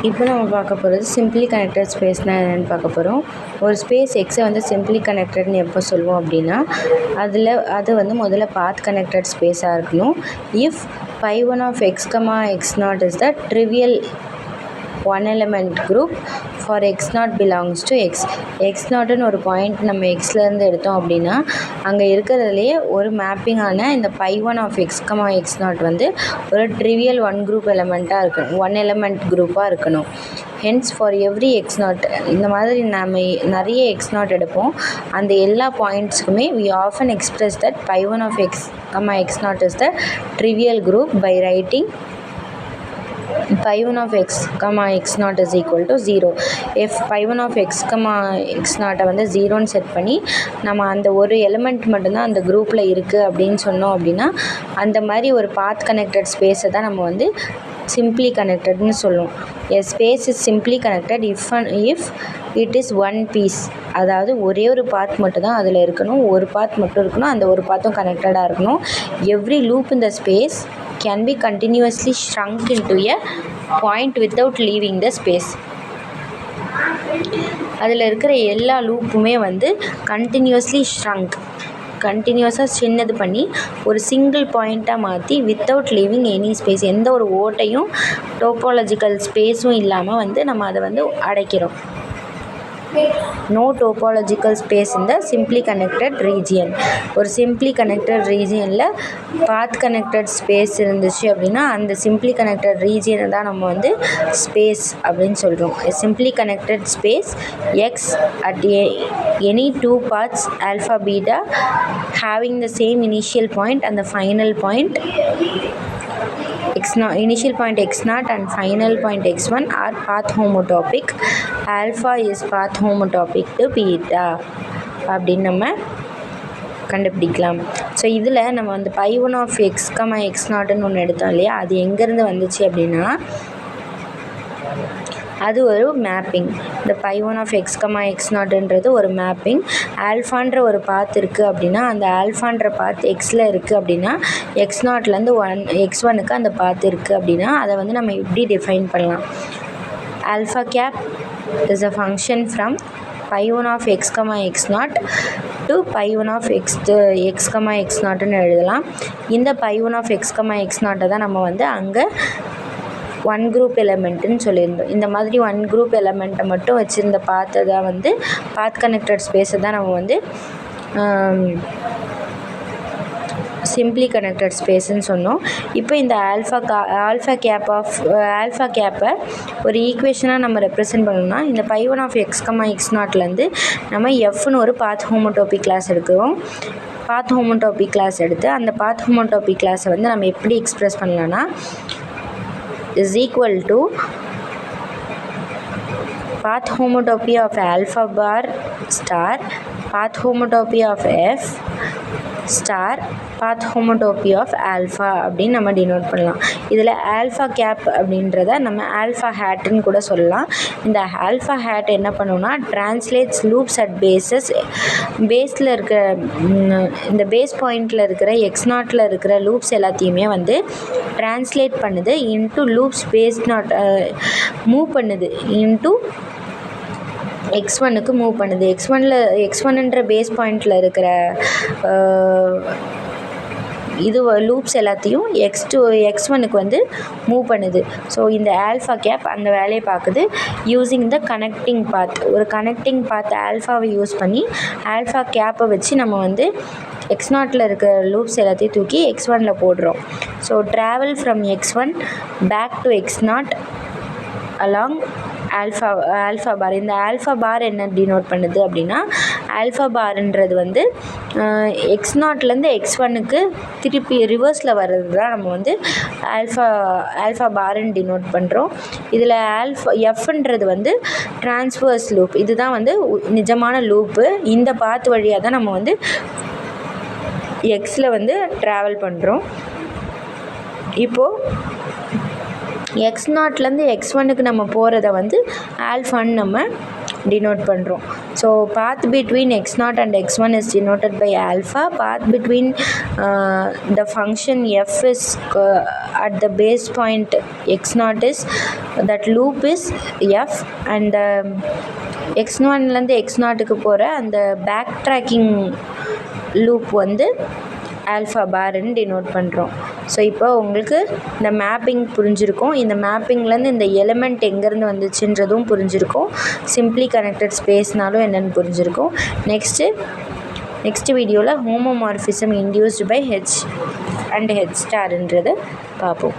இப்போ நம்ம பார்க்க போகிறது சிம்பிளி கனெக்டட் ஸ்பேஸ்னால் என்னென்னு பார்க்க போகிறோம். ஒரு ஸ்பேஸ் எக்ஸை வந்து சிம்பிளி கனெக்டட்னு எப்போ சொல்லுவோம் அப்படின்னா, அது வந்து முதல்ல பாத் கனெக்டட் ஸ்பேஸாக இருக்கணும். If phi1 of x, x0 is the trivial one element group for x0 belongs to x. x0ன்னு ஒரு பாயிண்ட் நம்ம எக்ஸ்லேருந்து எடுத்தோம் அப்படின்னா அங்கே இருக்கிறதுலையே ஒரு மேப்பிங்கான இந்த phi1 of x, x0 வந்து ஒரு ட்ரிவியல் ஒன் குரூப் எலமெண்ட்டாக இருக்கணும், ஒன் எலமெண்ட் குரூப்பாக இருக்கணும். ஹென்ஸ் ஃபார் எவ்ரி x0 இந்த மாதிரி நம்ம நிறைய x0 எடுப்போம். அந்த எல்லா பாயிண்ட்ஸுக்குமே we often express that phi1 of x, x0 is the trivial group by writing phi1 of x, x0 is equal to 0. if phi1 of x, x0 வந்து 0ன்னு set பண்ணி நம்ம அந்த ஒரு எலிமெண்ட் மட்டும்தான் அந்த குரூப்பில் இருக்குது அப்படின்னு சொன்னோம் அப்படின்னா அந்த மாதிரி ஒரு பாத் கனெக்டட் ஸ்பேஸை தான் நம்ம வந்து சிம்பிளி கனெக்டட்னு சொல்லுவோம். a space is simply connected if it is one piece. அதாவது ஒரே ஒரு பாத் மட்டும் தான் அதில் இருக்கணும், ஒரு பாத் மட்டும் இருக்கணும், அந்த ஒரு பாத்தும் கனெக்டடாக இருக்கணும். Every loop in the space can be continuously shrunk into a point without leaving the space. அதில் இருக்கிற எல்லா லூப்புமே வந்து கண்டினியூஸாக சின்னது பண்ணி ஒரு சிங்கிள் பாயிண்ட்டாக மாற்றி வித்தவுட் லீவிங் எனி ஸ்பேஸ், எந்த ஒரு ஓட்டையும் டோபாலஜிக்கல் ஸ்பேஸும் இல்லாமல் வந்து நம்ம அதை வந்து அடைக்கிறோம். நோ டோபாலஜிக்கல் ஸ்பேஸ் இந்த சிம்பிளி கனெக்டட் ரீஜியன். ஒரு சிம்பிளி கனெக்டட் ரீஜியனில் பாத் கனெக்டட் ஸ்பேஸ் இருந்துச்சு அப்படின்னா அந்த சிம்பிளி கனெக்டட் ரீஜியனை தான் நம்ம வந்து ஸ்பேஸ் அப்படின்னு சொல்கிறோம். Simply connected space X at any two paths alpha beta having the same initial point and the final point x0, initial point x0 and final point x1 are path homotopic. alpha is path homotopic to beta அப்படின்னு நம்ம கண்டுபிடிக்கலாம். So இதில் நம்ம வந்து phi1 of x, x0ன்னு ஒன்று எடுத்தோம் இல்லையா, அது எங்கேருந்து வந்துச்சு அப்படின்னா அது ஒரு மேப்பிங். இந்த phi1 of x, x0ன்றது ஒரு மேப்பிங். ஆல்ஃபான்ற ஒரு பாத் இருக்குது அப்படின்னா அந்த ஆல்ஃபான்ற பாத் எக்ஸில் இருக்குது அப்படின்னா x0லேருந்து x1க்கு அந்த பாத் இருக்குது அப்படின்னா அதை வந்து நம்ம இப்படி டிஃபைன் பண்ணலாம். Alpha cap is a function from phi1 of x, x0 to phi1 of x, x0ன்னு எழுதலாம். இந்த phi1 of x, x0 தான் நம்ம வந்து அங்கே ஒன் குரூப் எலமெண்ட்டுன்னு சொல்லியிருந்தோம். இந்த மாதிரி ஒன் குரூப் எலமெண்ட்டை மட்டும் வச்சுருந்த பாத்தை தான் வந்து பாத் கனெக்டட் ஸ்பேஸை தான் நம்ம வந்து சிம்பிளி கனெக்டட் ஸ்பேஸ்ன்னு சொன்னோம். இப்போ இந்த ஆல்ஃபா கேப்பை ஒரு ஈக்குவேஷனாக நம்ம ரெப்ரசென்ட் பண்ணணும்னா இந்த phi1 of x, x0லேருந்து நம்ம எஃப்னு ஒரு பாத் ஹோமோடோபி கிளாஸ் எடுக்கிறோம். பாத் ஹோமோடோபி கிளாஸ் எடுத்து அந்த பாத் ஹோமோடோபி கிளாஸை வந்து நம்ம எப்படி எக்ஸ்ப்ரெஸ் பண்ணலான்னா is equal to path homotopy of alpha bar star path homotopy of f star path homotopy of alpha அப்படின்னு நம்ம டினோட் பண்ணலாம். இதில் ஆல்ஃபா கேப் அப்படின்றத நம்ம ஆல்ஃபா ஹேட்டுன்னு கூட சொல்லலாம். இந்த ஆல்ஃபா ஹேட் என்ன பண்ணுன்னா ட்ரான்ஸ்லேட்ஸ் லூப்ஸ் அட் பேஸில் இருக்கிற இந்த பேஸ் பாயிண்டில் இருக்கிற x0ல் இருக்கிற லூப்ஸ் எல்லாத்தையுமே வந்து ட்ரான்ஸ்லேட் பண்ணுது into loops base naught move பண்ணுது இன்ட்டு x1க்கு மூவ் பண்ணுது. x1ன்ற பேஸ் பாயிண்டில் இருக்கிற இது லூப்ஸ் எல்லாத்தையும் x1க்கு வந்து மூவ் பண்ணுது. ஸோ இந்த ஆல்ஃபா கேப் அந்த வேலையை பார்க்குது யூஸிங் த கனெக்டிங் பாத். ஒரு கனெக்டிங் பாத் ஆல்ஃபாவை யூஸ் பண்ணி ஆல்ஃபா கேப்பை வச்சு நம்ம வந்து x0ல் இருக்கிற லூப்ஸ் எல்லாத்தையும் தூக்கி x1ல் போடுறோம். So travel from x1 back to x0 along alpha bar. இந்த ஆல்ஃபா பார் என்ன டினோட் பண்ணுது அப்படின்னா ஆல்ஃபா பார்ன்றது வந்து x0லேருந்து x1க்கு திருப்பி ரிவர்ஸில் வர்றது தான் நம்ம வந்து ஆல்ஃபா பார்ன்னு டினோட் பண்ணுறோம். இதில் எஃப்ன்றது வந்து ட்ரான்ஸ்வர்ஸ் லூப், இதுதான் வந்து நிஜமான லூப்பு. இந்த பாத் வழியாக தான் நம்ம வந்து எக்ஸில் வந்து ட்ராவல் பண்ணுறோம். இப்போது x0லேருந்து x1க்கு நம்ம போகிறத வந்து ஆல்ஃபான்னு நம்ம டினோட் பண்ணுறோம். So path between x0 and x1 is denoted by alpha. Path between the function f is at the base point x0 is, that loop is f, and the x1லேருந்து x0க்கு போகிற அந்த பேக் ட்ராக்கிங் லூப் வந்து alpha பார்ன்னு denote பண்ணுறோம். So இப்போ உங்களுக்கு இந்த mapping புரிஞ்சிருக்கும். இந்த மேப்பிங்லேருந்து இந்த எலிமெண்ட் எங்கேருந்து வந்துச்சுன்றதும் புரிஞ்சிருக்கும். சிம்பிளி கனெக்டட் ஸ்பேஸ்னாலும் என்னென்னு புரிஞ்சிருக்கும். நெக்ஸ்ட் வீடியோவில் homomorphism induced by H and H ஸ்டார்ன்றதை பார்ப்போம்.